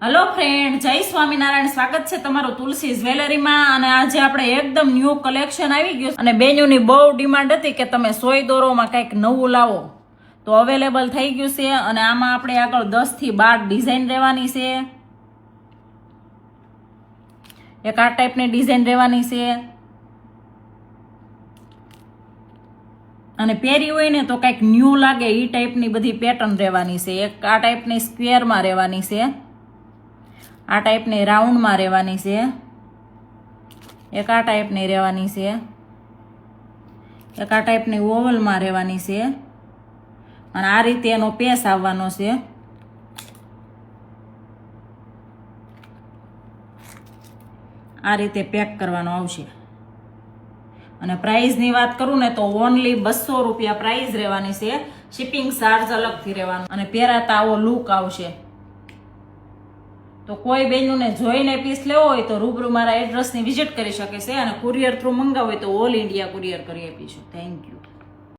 Hello friend, જય સ્વામિનારાયણ. સ્વાગત છે તમારું તુલસી જ્વેલરીમાં. અને આજે આપણે એકદમ ન્યૂ કલેક્શન આવી ગયું અને બેનોની બહુ ડિમાન્ડ હતી કે તમે સોય દોરોમાં કંઈક નવું લાવો, તો અવેલેબલ થઈ ગયું છે. અને આમાં આપણે આગળ 10 થી 12 ડિઝાઇન રહેવાની છે. એક આ ટાઈપની ડિઝાઇન રહેવાની છે અને પહેરી હોય ને તો કંઈક ન્યૂ લાગે એ ટાઈપની બધી પેટર્ન રહેવાની છે. એક આ ટાઈપની સ્ક્વેરમાં રહેવાની છે, આ ટાઈપની રાઉન્ડમાં રહેવાની છે, એક આ ટાઈપની રહેવાની છે, એક આ ટાઈપની ઓવલમાં રહેવાની છે અને આ રીતે એનો પેસ આવવાનો છે. આ રીતે પેક કરવાનો આવશે. અને પ્રાઇઝની વાત કરું ને તો ઓનલી 200 રૂપિયા પ્રાઇઝ રહેવાની છે. શિપિંગ ચાર્જ અલગથી રહેવાનો અને પહેરાતા આવો લુક આવશે. તો કોઈ બહેનોને જોઈને પીસ લેવો હોય તો રૂબરૂ મારા એડ્રેસની વિઝિટ કરી શકે છે અને કુરિયર થ્રુ મંગાવો હોય તો ઓલ ઇન્ડિયા કુરિયર કરી આપીશું. Thank you.